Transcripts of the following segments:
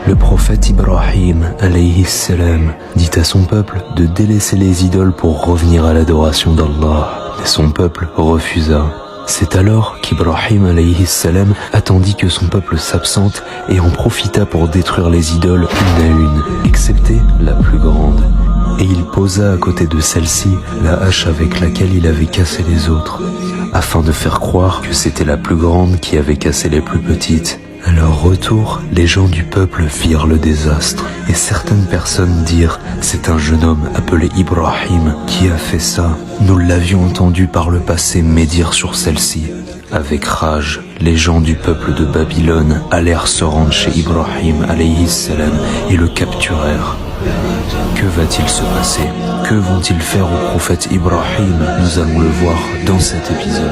Le prophète Ibrahim alayhi salam dit à son peuple de délaisser les idoles pour revenir à l'adoration d'Allah. Et son peuple refusa. C'est alors qu'Ibrahim alayhi salam attendit que son peuple s'absente et en profita pour détruire les idoles une à une, excepté la plus grande. Et il posa à côté de celle-ci la hache avec laquelle il avait cassé les autres, afin de faire croire que c'était la plus grande qui avait cassé les plus petites. À leur retour, les gens du peuple virent le désastre, et certaines personnes dirent « C'est un jeune homme appelé Ibrahim qui a fait ça. Nous l'avions entendu par le passé médire sur celle-ci. » Avec rage, les gens du peuple de Babylone allèrent se rendre chez Ibrahim alayhi salam et le capturèrent. Que va-t-il se passer? Que vont-ils faire au prophète Ibrahim? Nous allons le voir dans cet épisode.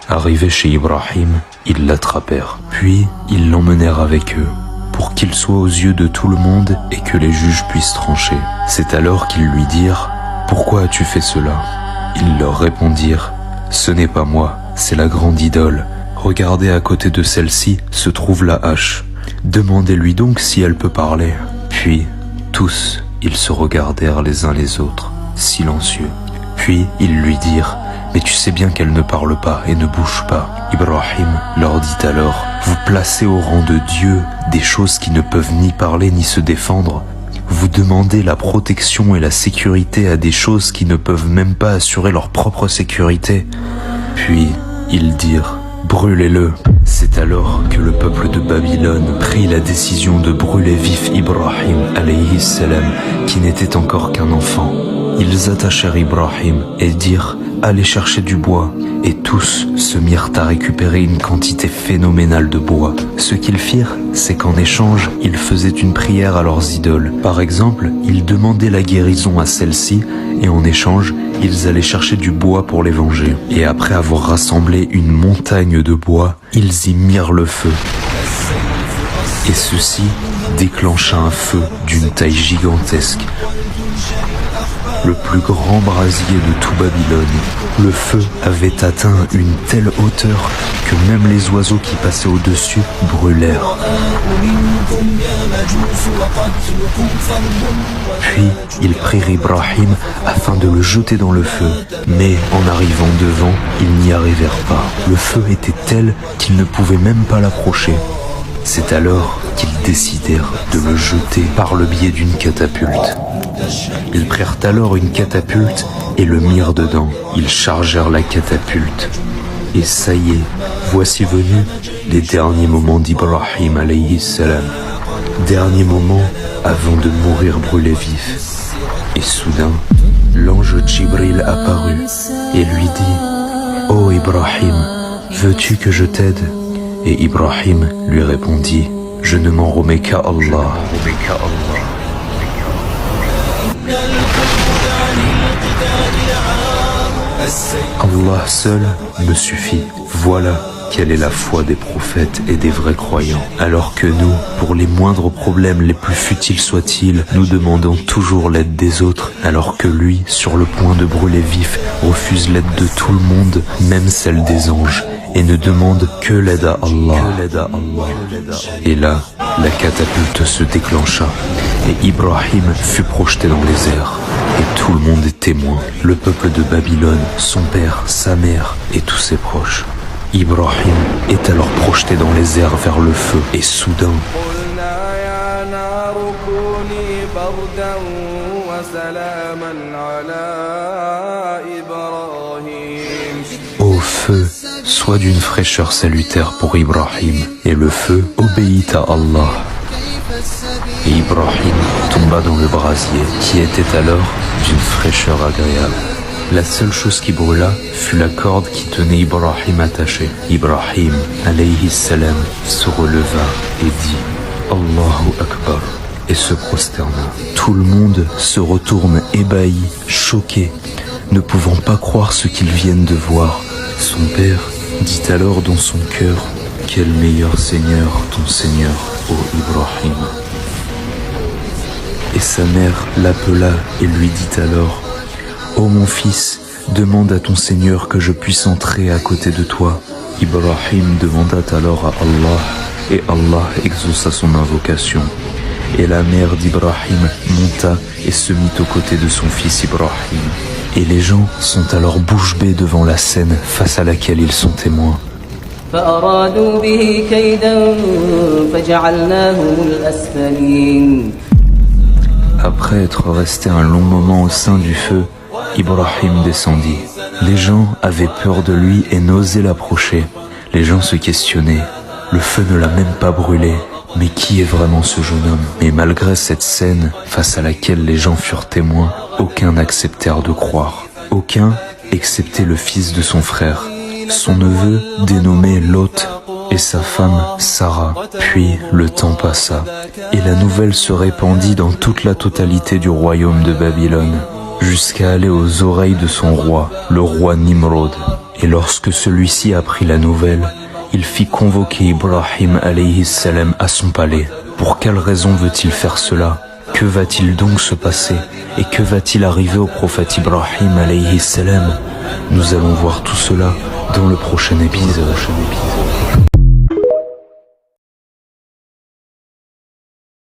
Arrivés chez Ibrahim, ils l'attrapèrent, puis ils l'emmenèrent avec eux, pour qu'il soit aux yeux de tout le monde et que les juges puissent trancher. C'est alors qu'ils lui dirent « Pourquoi as-tu fait cela ?» Ils leur répondirent « Ce n'est pas moi, c'est la grande idole. Regardez à côté de celle-ci se trouve la hache. Demandez-lui donc si elle peut parler. » Puis, tous, ils se regardèrent les uns les autres, silencieux. Puis ils lui dirent « Mais tu sais bien qu'elle ne parle pas et ne bouge pas. » Ibrahim leur dit alors « Vous placez au rang de Dieu des choses qui ne peuvent ni parler ni se défendre. Vous demandez la protection et la sécurité à des choses qui ne peuvent même pas assurer leur propre sécurité. » Puis ils dirent « Brûlez-le !» C'est alors que le peuple de Babylone prit la décision de brûler vif Ibrahim alayhi salam, qui n'était encore qu'un enfant. Ils attachèrent Ibrahim et dirent « Allez chercher du bois !» Et tous se mirent à récupérer une quantité phénoménale de bois. Ce qu'ils firent, c'est qu'en échange, ils faisaient une prière à leurs idoles. Par exemple, ils demandaient la guérison à celle-ci et en échange, ils allaient chercher du bois pour les venger. Et après avoir rassemblé une montagne de bois, ils y mirent le feu. Et ceci déclencha un feu d'une taille gigantesque. Le plus grand brasier de tout Babylone. Le feu avait atteint une telle hauteur que même les oiseaux qui passaient au-dessus brûlèrent. Puis ils prirent Ibrahim afin de le jeter dans le feu. Mais en arrivant devant, ils n'y arrivèrent pas. Le feu était tel qu'ils ne pouvaient même pas l'approcher. C'est alors qu'ils décidèrent de le jeter par le biais d'une catapulte. Ils prirent alors une catapulte et le mirent dedans. Ils chargèrent la catapulte. Et ça y est, voici venus les derniers moments d'Ibrahim alayhi salam. Derniers moments avant de mourir brûlé vif. Et soudain, l'ange Jibril apparut et lui dit « Oh Ibrahim, veux-tu que je t'aide ?» Et Ibrahim lui répondit « Je ne m'en remets qu'à Allah. » Allah seul me suffit. Voilà quelle est la foi des prophètes et des vrais croyants. Alors que nous, pour les moindres problèmes les plus futiles soient-ils, nous demandons toujours l'aide des autres, alors que lui, sur le point de brûler vif, refuse l'aide de tout le monde, même celle des anges, et ne demande que l'aide à Allah. Et là, la catapulte se déclencha, et Ibrahim fut projeté dans les airs. Et tout le monde est témoin, le peuple de Babylone, son père, sa mère et tous ses proches. Ibrahim est alors projeté dans les airs vers le feu, et soudain, ô feu, sois d'une fraîcheur salutaire pour Ibrahim, et le feu obéit à Allah. Et Ibrahim tomba dans le brasier, qui était alors d'une fraîcheur agréable. La seule chose qui brûla fut la corde qui tenait Ibrahim attaché. Ibrahim, alayhi salam, se releva et dit « Allahu Akbar » et se prosterna. Tout le monde se retourne ébahi, choqué, ne pouvant pas croire ce qu'ils viennent de voir. Son père dit alors dans son cœur « Quel meilleur Seigneur ton Seigneur, ô Ibrahim !» Et sa mère l'appela et lui dit alors « Ô mon fils, demande à ton Seigneur que je puisse entrer à côté de toi. » Ibrahim demanda alors à Allah et Allah exauça son invocation. Et la mère d'Ibrahim monta et se mit aux côtés de son fils Ibrahim. Et les gens sont alors bouche bée devant la scène face à laquelle ils sont témoins. فأرادوا به كيدا فجعلناهم الأسفلين. Après être resté un long moment au sein du feu, Ibrahim descendit. Les gens avaient peur de lui et n'osaient l'approcher. Les gens se questionnaient. Le feu ne l'a même pas brûlé. Mais qui est vraiment ce jeune homme? Mais malgré cette scène, face à laquelle les gens furent témoins, aucun n'acceptèrent de croire. Aucun, excepté le fils de son frère, son neveu dénommé Lot et sa femme Sarah. Puis le temps passa, et la nouvelle se répandit dans toute la totalité du royaume de Babylone, jusqu'à aller aux oreilles de son roi, le roi Nimrod. Et lorsque celui-ci apprit la nouvelle, il fit convoquer Ibrahim alayhi salam à son palais. Pour quelle raison veut-il faire cela? Que va-t-il donc se passer? Et que va-t-il arriver au prophète Ibrahim alayhi salam? Nous allons voir tout cela dans le prochain épisode.